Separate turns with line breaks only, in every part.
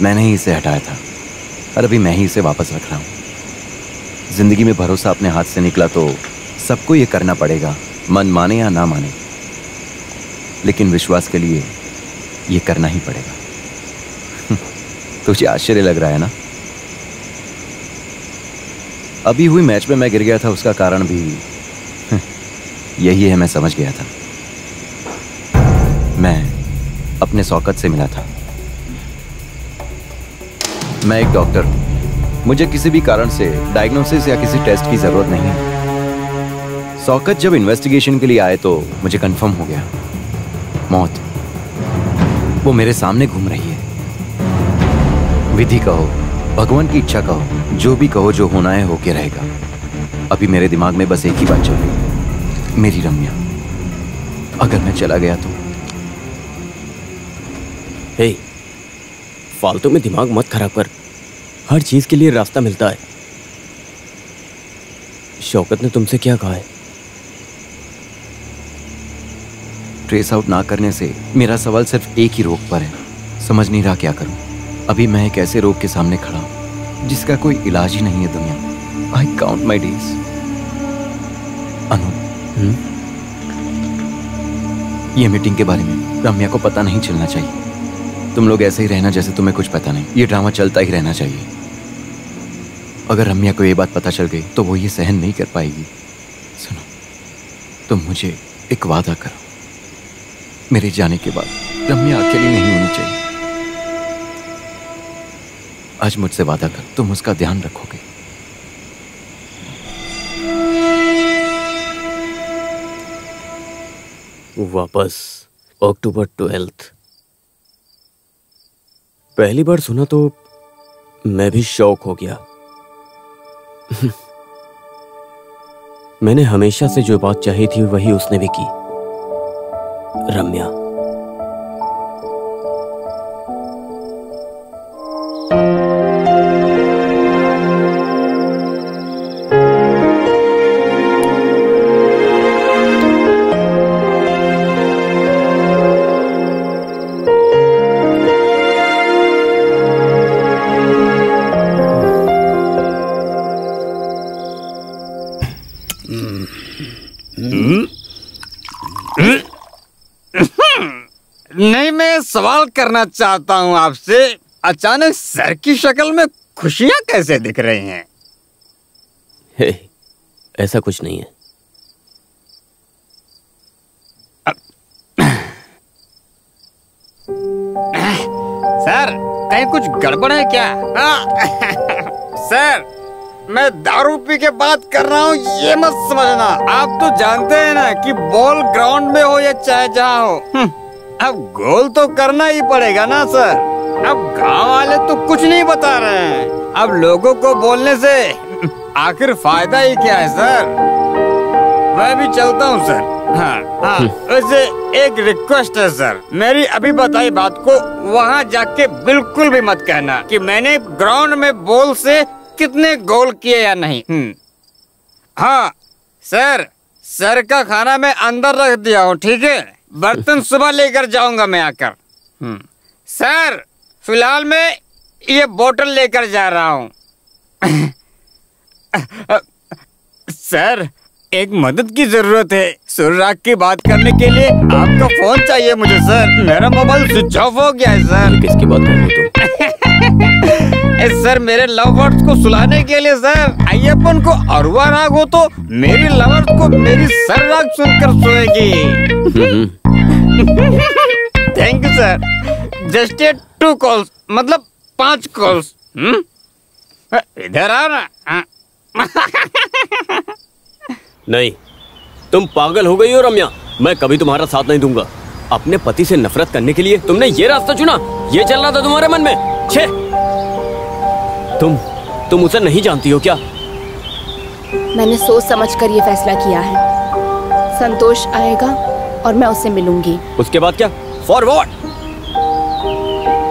मैंने ही इसे हटाया था और अभी मैं ही इसे वापस रख रहा हूं। जिंदगी में भरोसा अपने हाथ से निकला तो सबको ये करना पड़ेगा, मन माने या ना माने, लेकिन विश्वास के लिए ये करना ही पड़ेगा। तुझे आश्चर्य लग रहा है ना? अभी हुई मैच में मैं गिर गया था, उसका कारण भी यही है। मैं समझ गया था। मैं अपने शौकत से मिला था। मैं एक डॉक्टर हूं। मुझे किसी भी कारण से डायग्नोसिस या किसी टेस्ट की जरूरत नहीं है। शौकत जब इन्वेस्टिगेशन के लिए आए तो मुझे कंफर्म हो गया, मौत वो मेरे सामने घूम रही है। विधि कहो, भगवान की इच्छा कहो, जो भी कहो, जो होना है होके रहेगा। अभी मेरे दिमाग में बस एक ही बात चल रही है, मेरी रम्या। अगर मैं चला गया तो?
हे, फालतू में दिमाग मत खराब कर। हर चीज के लिए रास्ता मिलता है। शौकत ने तुमसे क्या कहा है?
ट्रेस आउट ना करने से मेरा सवाल सिर्फ एक ही रोग पर है। समझ नहीं रहा क्या करूं। अभी मैं एक ऐसे रोग के सामने खड़ा हूं जिसका कोई इलाज ही नहीं है दुनिया में। I count my days. अनु, ये मीटिंग के बारे में रम्या को पता नहीं चलना चाहिए। तुम लोग ऐसे ही रहना जैसे तुम्हें कुछ पता नहीं। ये ड्रामा चलता ही रहना चाहिए। अगर रम्या को ये बात पता चल गई तो वो ये सहन नहीं कर पाएगी। सुनो, तुम मुझे एक वादा करो, मेरे जाने के बाद रम्या अकेली नहीं होनी चाहिए। आज मुझसे वादा कर, तुम उसका ध्यान रखोगे।
वापस अक्टूबर 12। पहली बार सुना तो मैं भी शौक हो गया। मैंने हमेशा से जो बात चाही थी वही उसने भी की। रम्या।
नहीं, मैं सवाल करना चाहता हूँ आपसे, अचानक सर की शक्ल में खुशियां कैसे दिख रही हैं?
हे, ऐसा कुछ नहीं है।
सर, कहीं कुछ गड़बड़ है क्या? सर, मैं दारू पी के बात कर रहा हूँ, ये मत समझना। आप तो जानते हैं ना कि बॉल ग्राउंड में हो या चाहे जहाँ हो, अब गोल तो करना ही पड़ेगा ना सर। अब गांव वाले तो कुछ नहीं बता रहे हैं, अब लोगों को बोलने से आखिर फायदा ही क्या है सर? मैं भी चलता हूँ सर। हाँ, वैसे एक रिक्वेस्ट है सर, मेरी अभी बताई बात को वहाँ जाके बिल्कुल भी मत कहना कि मैंने ग्राउंड में बॉल से कितने गोल किए या नहीं। हाँ सर, सर का खाना मैं अंदर रख दिया हूँ, ठीक है? बर्तन सुबह लेकर जाऊंगा मैं आकर। सर, फिलहाल मैं ये बोतल लेकर जा रहा हूँ। सर, एक मदद की जरूरत है। सुरराग की बात करने के लिए आपका फोन चाहिए मुझे सर। मेरा मोबाइल स्विच ऑफ हो गया है सर।
किसकी बात कर रहे हो
सर मेरे लव बर्ड्स को सुलाने के लिए सर। अय्यप्पन को अरवा राग हो तो मेरी लवर्स को मेरी सर राग सुनकर सोएगी। Thank you sir. Just 2 calls मतलब 5 कॉल्स। इधर आओ ना।
नहीं, तुम पागल हो गई हो रम्या। मैं कभी तुम्हारा साथ नहीं दूंगा। अपने पति से नफरत करने के लिए तुमने ये रास्ता चुना। ये चल रहा था तुम्हारे मन में। छे, तुम उसे नहीं जानती हो क्या?
मैंने सोच समझकर ये फैसला किया है। संतोष आएगा और मैं उससे मिलूंगी।
उसके बाद क्या? For what?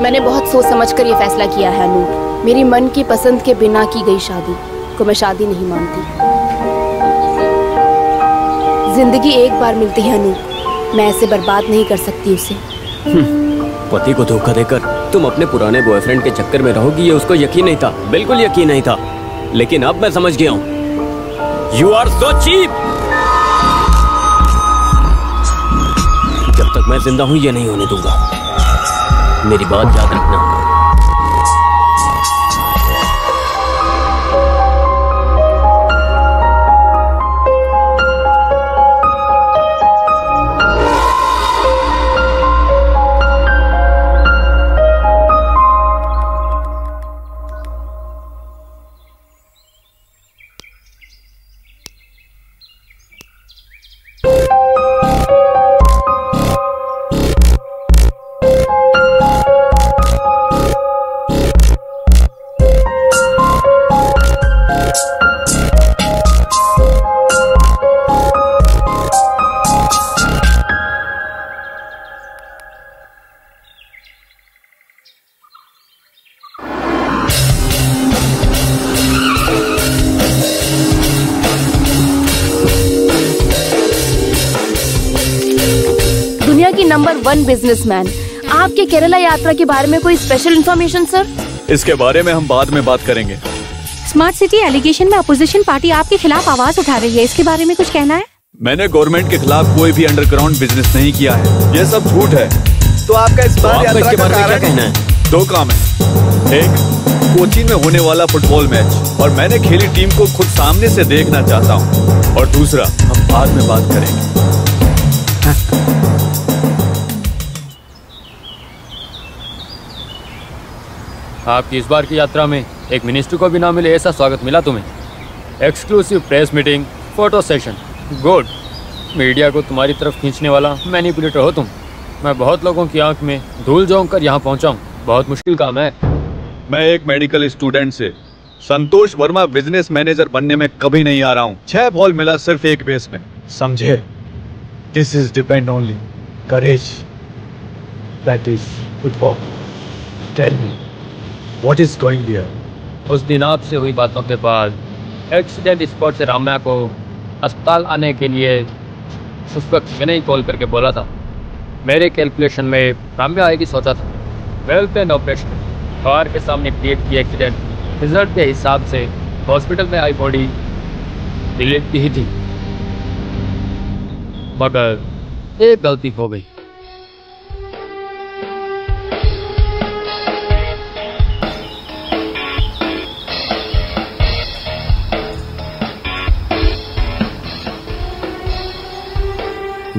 मैंने बहुत सोच समझकर ये फैसला किया है अनूप। मेरी मन की पसंद के बिना की गई शादी को मैं शादी नहीं मानती। जिंदगी एक बार मिलती है अनूप, मैं ऐसे बर्बाद नहीं कर सकती उसे।
पति को धोखा देकर तुम अपने पुराने बॉयफ्रेंड के चक्कर में रहोगी, ये उसको यकीन नहीं था। बिल्कुल यकीन नहीं था। लेकिन अब मैं समझ गया हूँ। You are so cheap. जब तक मैं जिंदा हूं ये नहीं होने दूंगा। मेरी बात याद रखना।
नंबर 1 बिजनेसमैन, आपके केरला यात्रा के बारे में कोई स्पेशल इन्फॉर्मेशन सर?
इसके बारे में हम बाद में बात करेंगे।
स्मार्ट सिटी एलिगेशन में अपोजिशन पार्टी आपके खिलाफ आवाज उठा रही है, इसके बारे में कुछ कहना है?
मैंने गवर्नमेंट के खिलाफ कोई भी अंडरग्राउंड बिजनेस नहीं किया है। ये सब झूठ है।
तो आपका इस बार यात्रा का
क्या कहना है?
2 काम है। एक, कोचीन में होने वाला फुटबॉल मैच और मैंने खेली टीम को खुद सामने से देखना चाहता हूँ। और दूसरा, हम बाद में बात करेंगे।
आपकी इस बार की यात्रा में एक मिनिस्टर को भी ना मिले ऐसा स्वागत मिला तुम्हें। Exclusive press meeting, photo session, good. Media को तुम्हारी तरफ खींचने वाला मैनिपुलेटर हो तुम। मैं बहुत लोगों की आंख में धूल झोंक कर यहाँ पहुँचा हूँ। बहुत मुश्किल काम है।
मैं एक मेडिकल स्टूडेंट से संतोष वर्मा बिजनेस मैनेजर बनने में कभी नहीं आ रहा हूँ। 6 बॉल मिला सिर्फ एक बेस में, समझे? This is depend only courage, that is football. Tell me what is going here?
उस दिन आपसे हुई बातों के बाद एक्सीडेंट स्पॉट से राम्या को अस्पताल आने के लिए उस वक्त मैंने ही कॉल करके बोला था। मेरे कैलकुलेशन में राम्या आएगी सोचा था। वेल प्लान ऑपरेशन, कार के सामने क्रिएट की एक्सीडेंट, रिजल्ट के हिसाब से हॉस्पिटल में आई बॉडी डिलीट की ही थी, मगर एक गलती हो गई।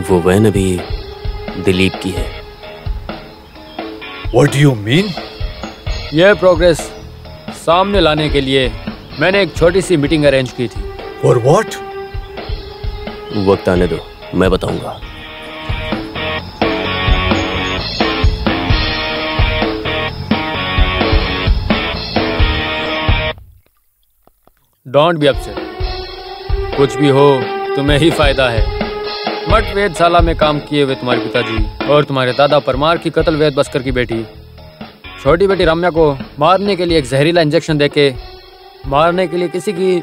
वो वैन अभी दिलीप की है।
What do you mean?
यह प्रोग्रेस सामने लाने के लिए मैंने एक छोटी सी मीटिंग अरेंज की थी।
For what?
वक्त आने दो, मैं बताऊंगा।
Don't be upset. कुछ भी हो तुम्हें ही फायदा है। मठ वेदशाला में काम किए हुए तुम्हारे पिताजी और तुम्हारे दादा परमार की कत्ल वेद बस्कर की बेटी छोटी बेटी रम्या को मारने के लिए एक जहरीला इंजेक्शन देके मारने के लिए किसी की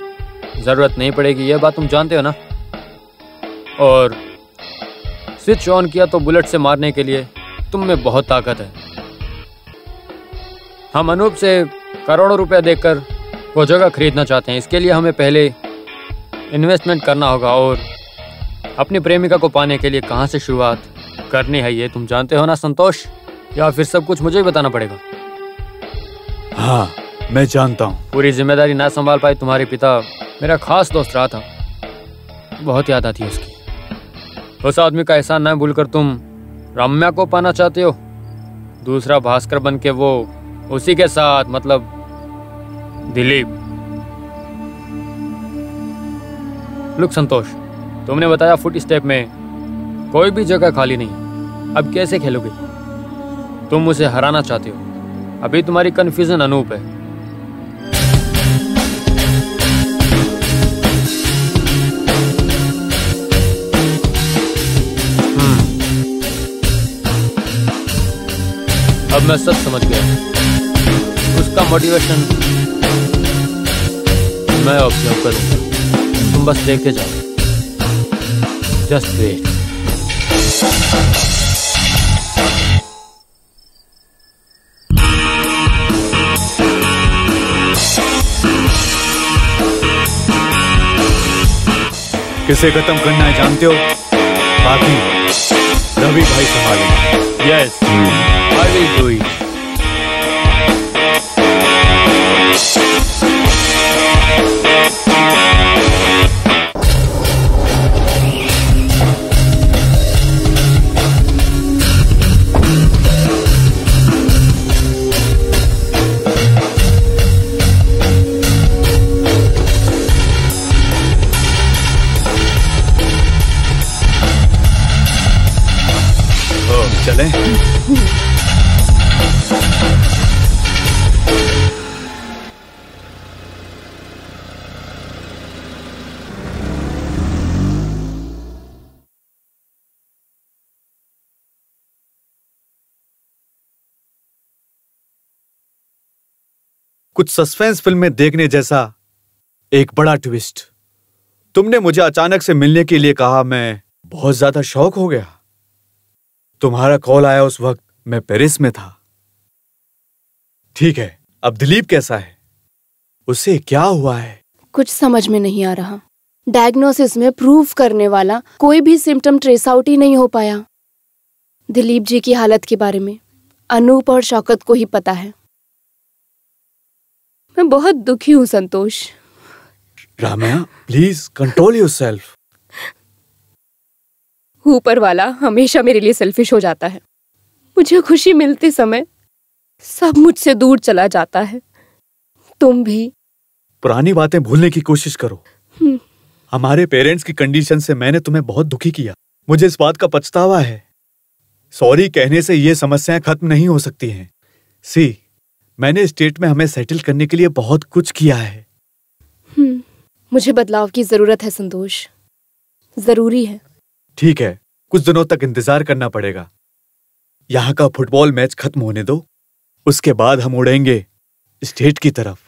जरूरत नहीं पड़ेगी, यह बात तुम जानते हो ना। और स्विच ऑन किया तो बुलेट से मारने के लिए तुम में बहुत ताकत है। हम अनूप से करोड़ों रुपए देकर वो जगह खरीदना चाहते हैं। इसके लिए हमें पहले इन्वेस्टमेंट करना होगा और अपनी प्रेमिका को पाने के लिए कहाँ से शुरुआत करनी है ये तुम जानते हो ना संतोष, या फिर सब कुछ मुझे ही बताना पड़ेगा?
हाँ मैं जानता हूँ।
पूरी जिम्मेदारी ना संभाल पाए तुम्हारे पिता मेरा खास दोस्त रहा था, बहुत याद आती है उसकी। उस आदमी का एहसान न भूलकर तुम रम्या को पाना चाहते हो, दूसरा भास्कर बन के वो उसी के साथ, मतलब दिलीप। लुक संतोष, तुमने बताया फुट स्टेप में कोई भी जगह खाली नहीं, अब कैसे खेलोगे? तुम उसे हराना चाहते हो, अभी तुम्हारी कंफ्यूजन अनूप है। अब मैं सब समझ गया, उसका मोटिवेशन मैं ऑब्जर्व करूंगा, तुम बस देखते जाओ, जस्ट वेट।
किसे खत्म करना है जानते हो, बाकी रवि भाई संभालेंगे।
Yes, I will do it.
चलें? कुछ सस्पेंस फिल्म में देखने जैसा एक बड़ा ट्विस्ट। तुमने मुझे अचानक से मिलने के लिए कहा, मैं बहुत ज्यादा शौक हो गया। तुम्हारा कॉल आया उस वक्त मैं पेरिस में था। ठीक है, अब दिलीप कैसा है? उसे क्या हुआ है?
कुछ समझ में नहीं आ रहा। डायग्नोसिस में प्रूव करने वाला कोई भी सिम्टम ट्रेस आउट ही नहीं हो पाया। दिलीप जी की हालत के बारे में अनूप और शौकत को ही पता है। मैं बहुत दुखी हूँ Santosh.
Ramya, please control yourself.
ऊपर वाला हमेशा मेरे लिए सेल्फिश हो जाता है। मुझे खुशी मिलते समय सब मुझसे दूर चला जाता है। तुम भी
पुरानी बातें भूलने की कोशिश करो। हमारे पेरेंट्स की कंडीशन से मैंने तुम्हें बहुत दुखी किया। मुझे इस बात का पछतावा है। सॉरी कहने से ये समस्याएं खत्म नहीं हो सकती हैं। सी, मैंने स्टेट में हमें सेटल करने के लिए बहुत कुछ किया है।
मुझे बदलाव की जरूरत है संतोष, जरूरी है।
ठीक है, कुछ दिनों तक इंतजार करना पड़ेगा। यहाँ का फुटबॉल मैच खत्म होने दो, उसके बाद हम उड़ेंगे स्टेट की तरफ।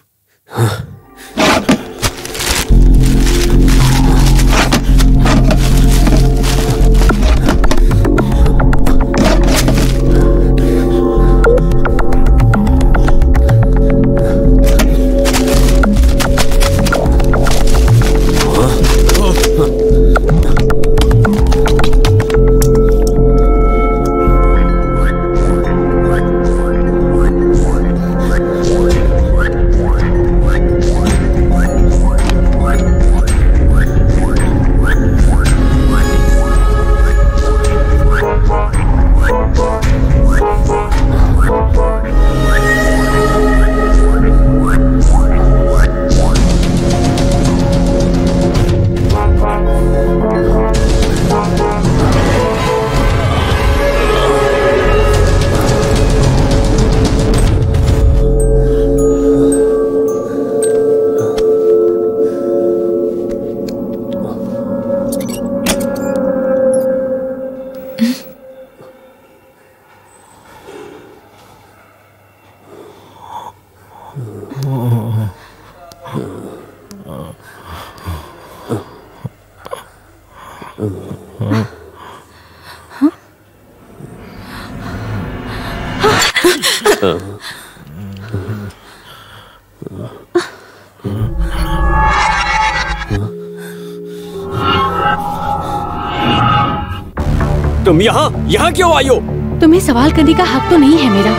तुम यहाँ क्यों आई हो?
तुम्हें सवाल करने का हक तो नहीं है मेरा।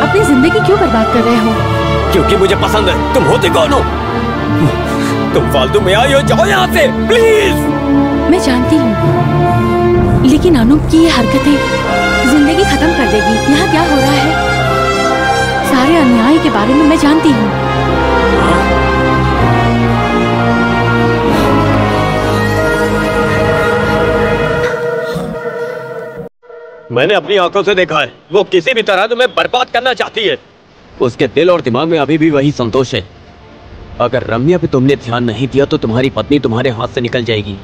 अपनी जिंदगी क्यों बर्बाद कर रहे हो?
क्योंकि मुझे पसंद है। तुम होते कौन हो? तुम फालतू में आई हो, जाओ यहाँ से प्लीज।
मैं जानती हूँ, लेकिन अनूप की ये हरकतें जिंदगी खत्म कर देगी। यहाँ क्या हो रहा है? सारे अन्याय के बारे में मैं जानती हूँ।
मैंने अपनी आंखों से देखा है, वो किसी भी तरह तुम्हें बर्बाद करना चाहती है। उसके दिल और दिमाग में अभी भी वही संतोष है। अगर रम्या पे तुमने ध्यान नहीं दिया तो तुम्हारी पत्नी तुम्हारे हाथ से निकल जाएगी।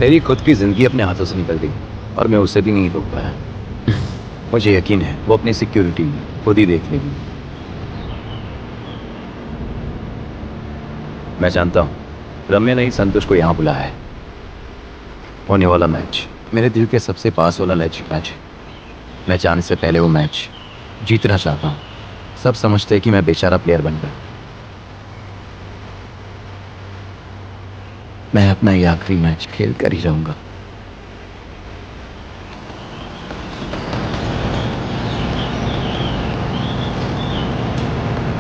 मेरी खुद की जिंदगी अपने हाथों से निकल गई और मैं उसे भी नहीं रोक पाया। मुझे यकीन है वो अपनी सिक्योरिटी खुद ही देख लेगी। मैं जानता हूँ रम्या ने ही संतोष को यहाँ बुलाया है। होने वाला मैच मेरे दिल के सबसे पास वाला मैच है। मैं जाने से पहले वो मैच जीतना चाहता हूँ। सब समझते हैं कि मैं बेचारा प्लेयर बन गया। मैं अपना ये आखिरी मैच खेल कर ही रहूंगा।